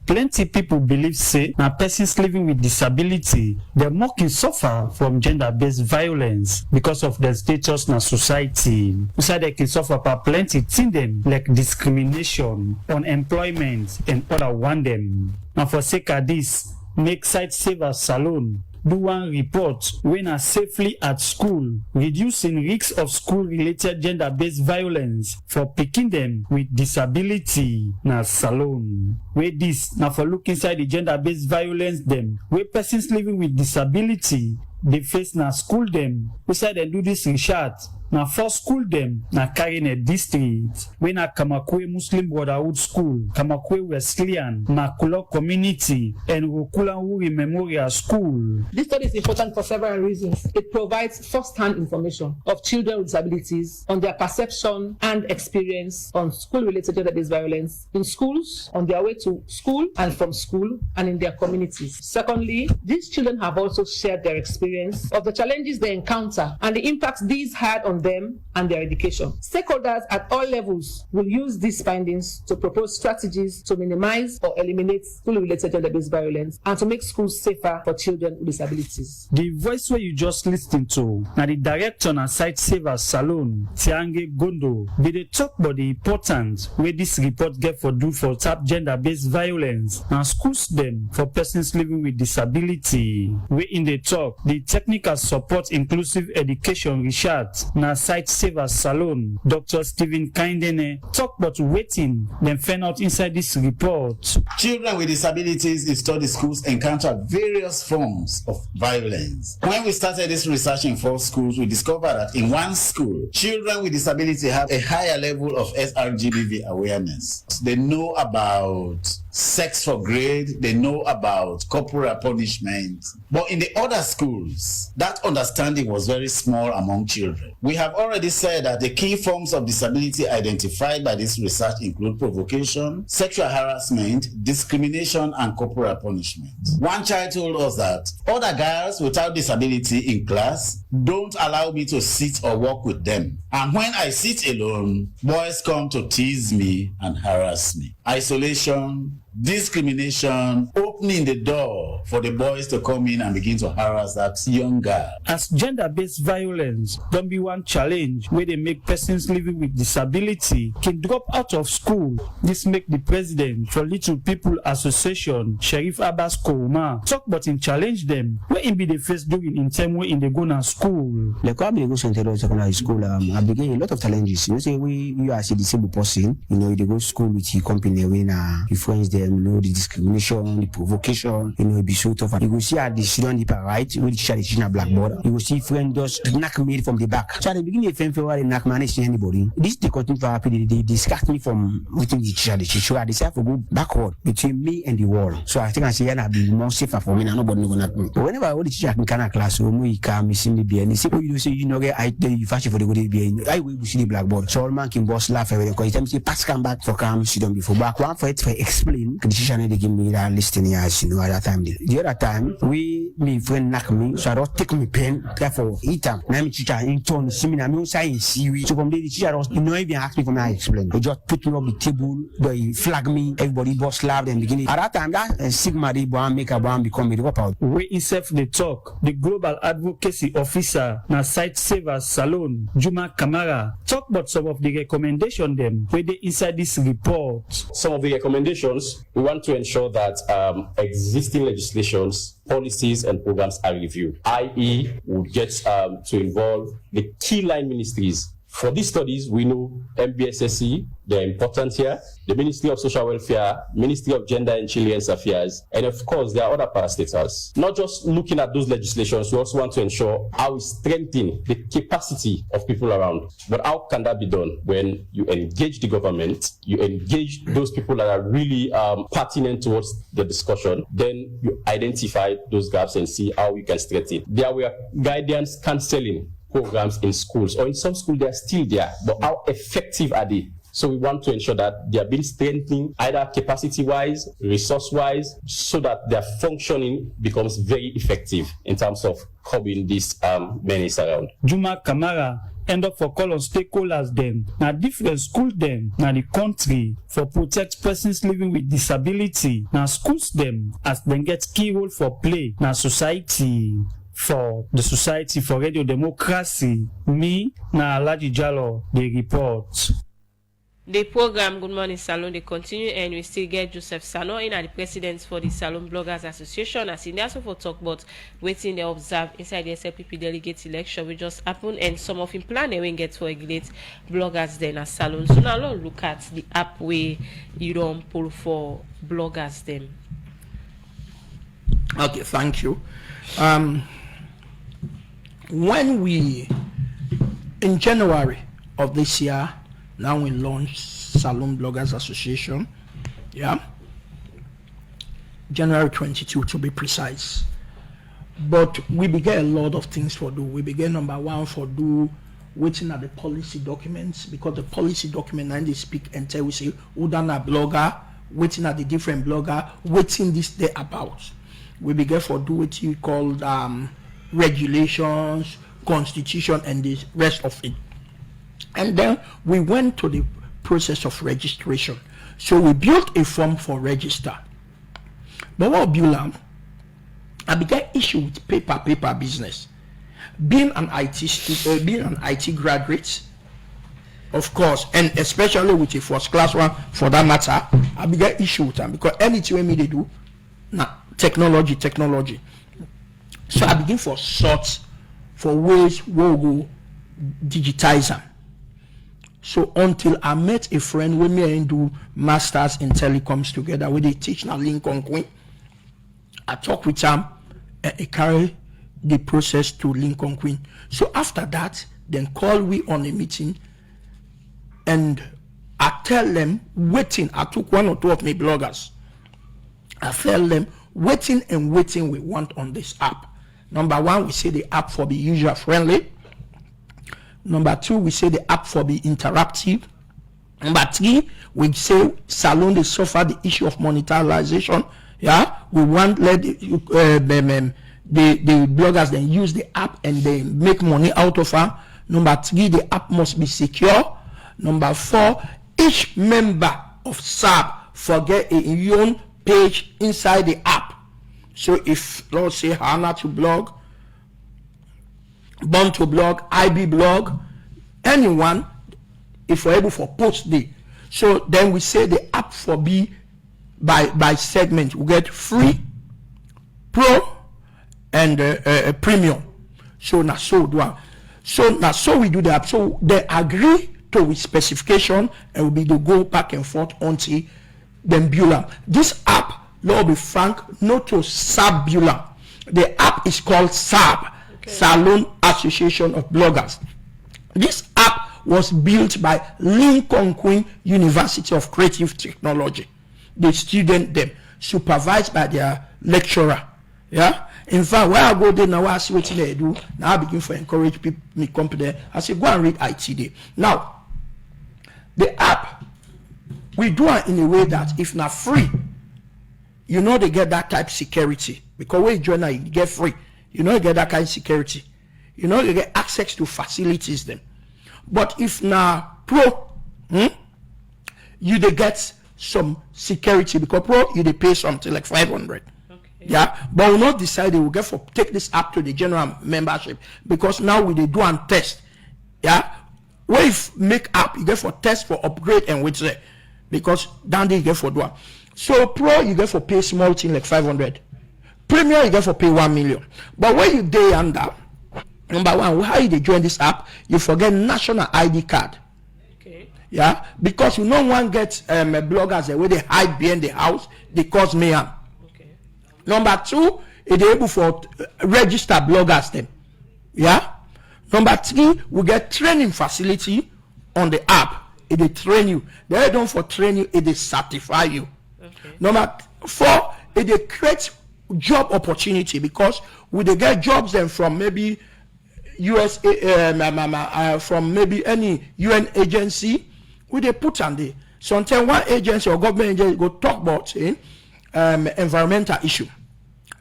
Plenty people believe say na persons living with disability they more can suffer from gender-based violence because of their status na society. So they can suffer for plenty things them like discrimination, unemployment, and other one them. Now for sake of this, make Site Saver Salon do one report when are safely at school, reducing risks of school-related gender-based violence for picking them with disability na salon. Where this now for look inside the gender-based violence them, where persons living with disability they face na school them. We say they do this research. Na first school them na Karine district. We na Kamakwe Muslim Brotherhood School, Kamakwe Wesleyan, Makula Community, and Rokulanwuri Memorial School. This study is important for several reasons. It provides first-hand information of children with disabilities on their perception and experience on school-related gender-based violence in schools, on their way to school and from school, and in their communities. Secondly, these children have also shared their experience experience of the challenges they encounter and the impacts these had on them and their education. Stakeholders at all levels will use these findings to propose strategies to minimize or eliminate school-related gender-based violence and to make schools safer for children with disabilities. The voice where you just listened to, now the director on Site Savers Salon, Tiange Gondo, be the talk about the importance where this report get for do for tap gender-based violence and schools them for persons living with disability. Where in the talk, the technical support inclusive education research na Site Savers Salon, Dr. Stephen Kindene, talk about waiting, then find out inside this report. Children with disabilities in study schools encounter various forms of violence. When we started this research in 4 schools, we discovered that in one school, children with disability have a higher level of sRGBV awareness. They know about sex for grade, they know about corporal punishment. But in the other schools, that understanding was very small among children. We have already said that the key forms of disability identified by this research include provocation, sexual harassment, discrimination, and corporal punishment. One child told us that other girls without disability in class don't allow me to sit or walk with them. And when I sit alone, boys come to tease me and harass me. Isolation, discrimination, opening the door for the boys to come in and begin to harass that young girl. As gender-based violence don't be one challenge where they make persons living with disability can drop out of school. This make the president for Little People Association, Sheriff Abbas Kouma, talk about him challenge them where him be the first doing in time when in the go to school. Like when I go to secondary school, I began a lot of challenges. You know, say you as a disabled person, you know, you go to school with your company when you friends them, you know, the discrimination, the provocation, you know, it be so tough. You go see how the student dip right, when the teacher is teaching a blackboard, you go see friend just knock me from the back. So at the beginning of February, knock me and see anybody. This they continue to happen. They discard me from within the teacher. I decide to go backward between me and the wall. So I think I say yeah, be more safer for me. And nobody gonna knock me. But whenever I go to teacher in kind of classroom, he come, he see me be and he say, oh, you say you know, I tell you fashion for the good be. I will see the blackboard. So all man can boss laugh everything because he tell me say pass come back for come sit down before back. One for it for explain. The teacher they give me that listening as you know at that time. The other time me friend knock me, so I don't take me pen. Therefore eat them. Now me teacher in turn see me na me say see. So from there the teacher was no even ask me for me I explain. He just put me up the table, they flag me. Everybody boss laugh and beginning. At that time that Sigma they want make a one become the cop out. Where himself the talk, the global advocacy officer na Site Savers Salon, Juma Kamara, talk about some of the recommendation them where they inside this report. Some of the recommendations, we want to ensure that existing legislations, policies and programs are reviewed, i.e. we get to involve the key line ministries. For these studies, we know MBSSC, they're important here, the Ministry of Social Welfare, Ministry of Gender and Children's Affairs, and of course, there are other parastatals. Not just looking at those legislations, we also want to ensure how we strengthen the capacity of people around. But how can that be done? When you engage the government, you engage those people that are really pertinent towards the discussion, then you identify those gaps and see how you can strengthen. There were guidance counseling programs in schools, or in some schools they are still there, but how effective are they? So we want to ensure that they are being strengthened either capacity-wise, resource-wise, so that their functioning becomes very effective in terms of curbing this menace around. Juma Kamara end up for call on stakeholders them, na different school them, na the country for protect persons living with disability, na schools them as them get key role for play, na society. For the Society for Radio Democracy, me, na Alaji Jallo, the report. The program Good Morning Salon they continue and we still get Joseph Sannoh in at the president for the Salon Bloggers Association as in also for talk about waiting they observe inside the SLPP delegate election we just happened and some of him plan when get to regulate bloggers then as salon. So now let's look at the app way you don't pull for bloggers them. Okay, thank you. When we in January of this year, now we launched Salon Bloggers Association, January 22 to be precise. But we began a lot of things for do. We began number one for do waiting at the policy documents because the policy document and they speak and tell we say who done a blogger, waiting at the different blogger, waiting this day about. We began for do what you called regulations, constitution, and the rest of it. And then we went to the process of registration. So we built a form for register. But what I began issue with paper business. Being an IT graduate, of course, and especially with a first class one for that matter, I began issue with them because anything we they do, technology. So I begin for sorts for ways we'll go digitize them. So until I met a friend with me and do masters in telecoms together, where they teach now Lincoln Queen. I talk with them and I carry the process to Lincoln Queen. So after that, then call we on a meeting and I tell them waiting. I took 1 or 2 of my bloggers. I tell them waiting we want on this app. Number 1, we say the app for be user friendly. Number 2, we say the app for be interactive. Number 3, we say Salon they suffer the issue of monetization. Yeah, we want let the bloggers then use the app and they make money out of her. Number 3, the app must be secure. Number 4, each member of SAB forget a own page inside the app. So if let's say Hannah to blog, Born to blog, IB blog, anyone, if we're able for post day. So then we say the app for B by segment we get free, pro, and premium. So now so do I. So now so we do the app. So they agree to with specification and will be to go back and forth until then build. This app, Lord be frank, not to sub-build. The app is called SAB, Salon Association of Bloggers. This app was built by Lincoln Queen University of Creative Technology. The student them supervised by their lecturer. Yeah. In fact, where I go there now, I see what they do. Now I begin to encourage people, me come there. I say go and read IT there. Now, the app we do it in a way that if not free, you know they get that type security because when you join now, you get free. You know you get that kind of security. You know you get access to facilities them. But if now pro, you they get some security because pro you they pay something like 500. Yeah, but we'll not decide they will get for take this app to the general membership because now we they do and test. Yeah, where if make app you get for test for upgrade and which there because down there you get for do. So pro you get for pay small thing like 500. Premium you get for pay 1 million. But when you day under number 1, how you they join this app? You forget national ID card. Okay. Yeah, because you no one gets bloggers where they hide behind the house they cause mayhem. Number 2, it is able for register bloggers them. Yeah. Number 3, we get training facility on the app. It they train you. They don't for train you, it they certify you. Okay. Number 4, it they create job opportunity because we they get jobs then from maybe USA from maybe any UN agency. We they put on there. Sometimes one agency or government agency go talk about environmental issue.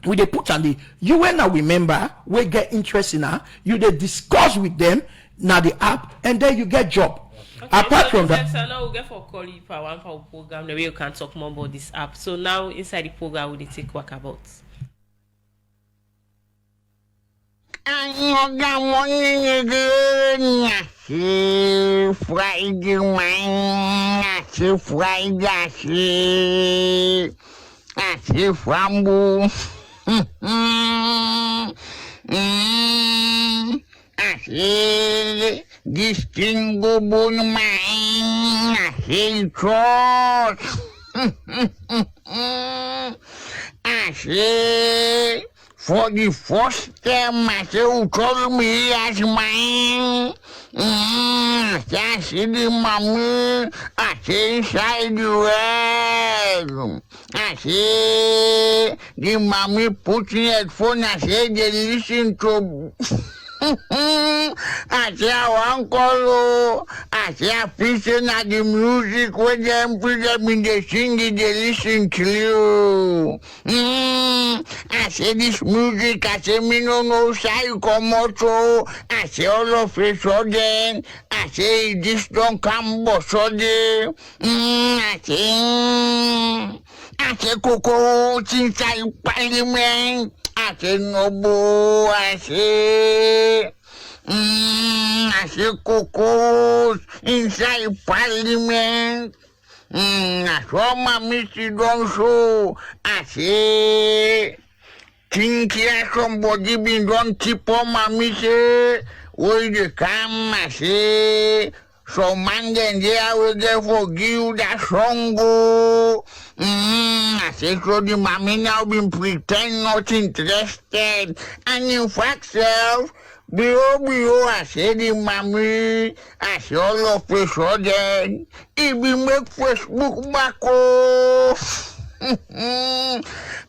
We they put on the UN now remember we get interest in her, you they discuss with them now the app and then you get job. Okay, apart so from that, now we'll get for call you for one for program the way you can talk more about this app. So now inside the program we take work about. Distinguible man, I cross. I say for the first time, I say who call me as mine. I see the mommy, I say inside the world. I say the mommy putting headphone, I say they listen to. I say I want call, I I say I appreciate the music when them put them in the singing, they listen to you. I say this music, I say me no know say come out so. I say all of a sudden, I say this don't come but sudden. I say Coco inside Parliament. I say no, I say. I say Coco inside Parliament. I saw my Missy don't show. I say, think here somebody been done tip on my Missy. Where they come, I say, so man then there will they forgive that song go. I say, so the mommy now been pretend not interested. And in fact, self, I say the mommy, I say all of a sudden, if we make Facebook back off.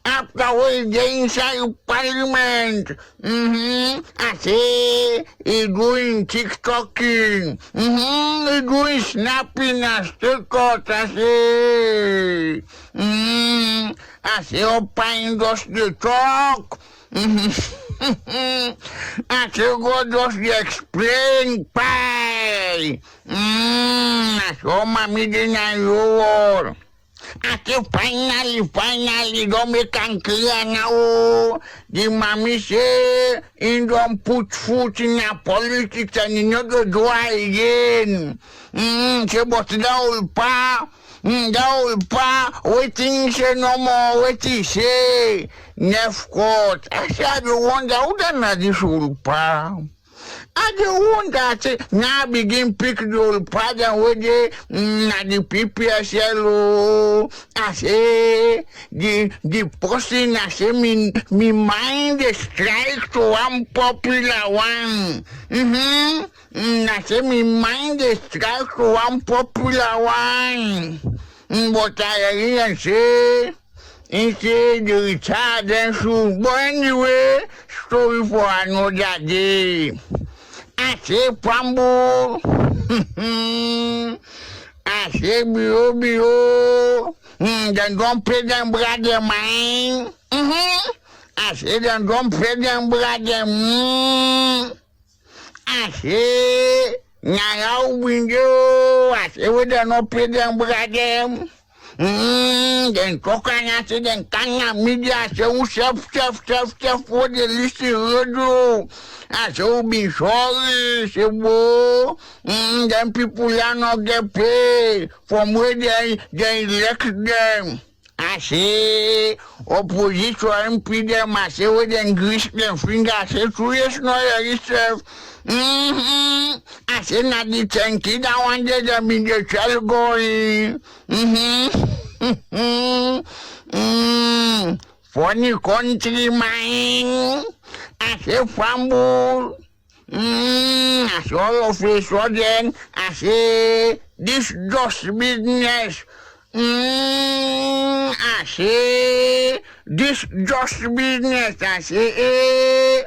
After we get inside Parliament, I say he doing TikToking, he doing snapping and stickers. I say Opine does the talk. I say go does the explain pie. I saw my meeting and you. I say finally, don't make it clear now. The mommy say, he don't put foot in a politics and he not go do it again. Say, but that old pa, waiting say no more, waiting say, Nef court. I say, I don't wonder who done this old pa. I don't want that now begin pick the old pattern with the PPSL. I say the person I say me mind the strike to one popular one. I say me mind the strike to one popular one. But I didn't say. Instead the retard and soon. But anyway, story for another day. I say Pambo. I say Bio. Then don't pay them brother mine. I say then don't pay them brother. I say now window. I say we don't not pay them brother. Then talk and say then can media say chef for the list radio. I say be sorry, say bo. Then people are not get paid from where they elect them. I say opposition MP them. I say where they grease them finger. I say 2 years no yourself. I say not the 10 kids that wanted them in the child going. Funny country mine. I say fumble. I say all of a sudden. I say this just business. I say this just business. I say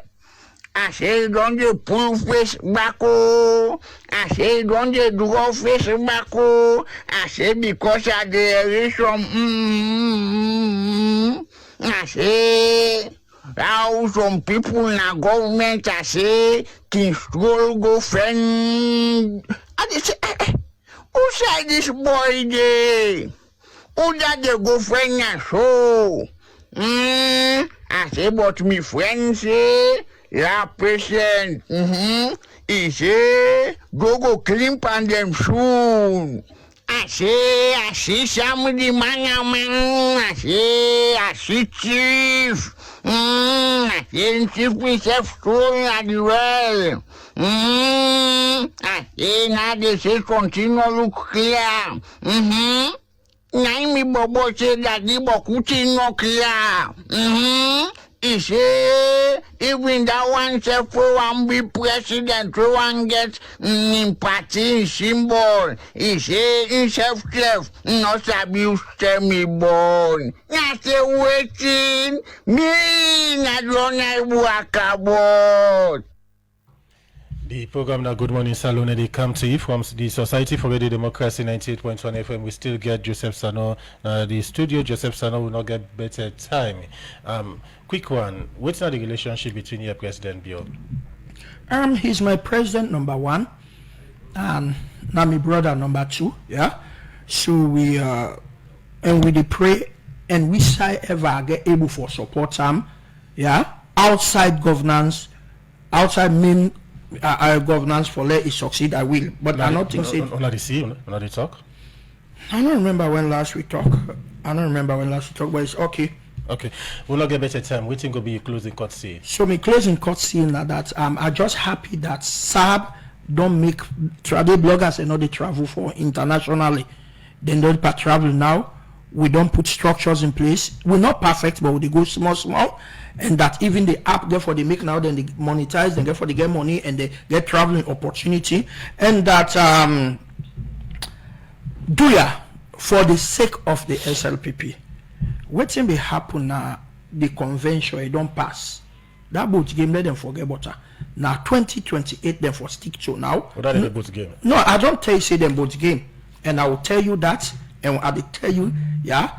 I say don't you pull face back oh. I say don't you draw face back oh. I say because there is some I say how some people in the government I say can stroll go friend. I say who say this boy there? Who that they go friend and so? I say but me friend say la patient, he say, go clean pan them soon. I see some of the man, I see chief. I see chief myself story as well. I say now they say continue look clear. Now me bobo say that the bokuti no clear. He say, even that one say for one be president, for one get party symbol. He say, himself, not abuse me born. I say, waiting, me, not run I work about. The program now, Good Morning Salone, they come to you from the Society for Radio Democracy 98.1 FM. We still get Joseph Sannoh. The studio, Joseph Sannoh will not get better time. Quick one, what's now the relationship between your President Bill? He's my president, number one, and now my brother, number two, yeah? So we, and we pray, and we say ever get able for support him, yeah? Outside governance, outside main governance for let it succeed, I will. But I don't think so. Not the see, not the talk. I don't remember when last we talk. But it's okay. Okay, we'll not get better time. Waiting will be your closing cut say. So my closing cut scene that I'm just happy that SAB don't make travel bloggers and not they travel for internationally. They don't travel now. We don't put structures in place. We're not perfect, but they go small, and that even the app therefore they make now, then they monetize, then therefore they get money and they get traveling opportunity, and that do ya for the sake of the SLPP. Waiting be happen now, the convention it don't pass. That boat game let them forget about her. Now 2028 them for stick to now. What are the boat game? No, I don't tell you say them boat game, and I will tell you that, and I will tell you, yeah.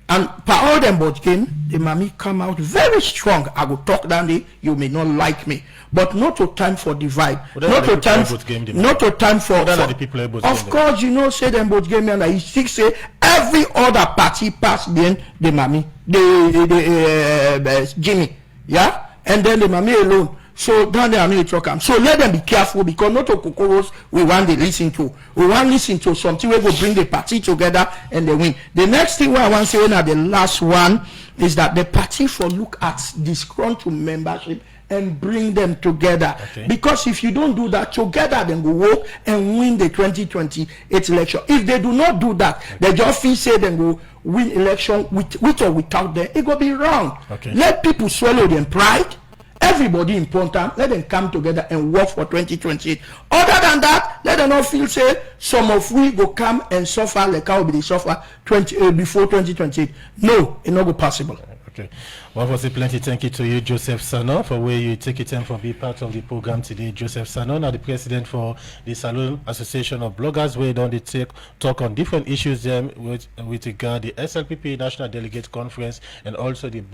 And for all them boat game, the mommy come out very strong. I will talk down there. You may not like me, but not to time for divide. Not to time. Not to time for. Of course, you know, say them boat game, and I still say every other party pass then the mommy, the Jimmy, yeah, and then the mommy alone. So down there, I'm going to talk. So let them be careful, because not all cocoros we want to listen to. We want to listen to something we will bring the party together and they win. The next thing I want to say, now the last one, is that the party for look at disgruntled membership and bring them together. Okay. Because if you don't do that together, then go work and win the 2028 election. If they do not do that, they just feel say then go win election with or without them. It will be wrong. Okay. Let people swallow their pride. Everybody important, let them come together and work for 2028. Other than that, let them not feel say some of we go come and suffer like how they suffer before 2028. No, it's not possible. Okay. Well, was plenty. Thank you to you, Joseph Sannoh, for where you take your time for being part of the program today. Joseph Sannoh, now the president for the Salone Association of Bloggers, where don't they talk on different issues them with regard the SLPP National Delegate Conference and also the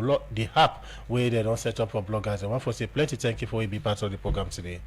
app where they don't set up for bloggers. And one for say plenty. Thank you for being part of the program today.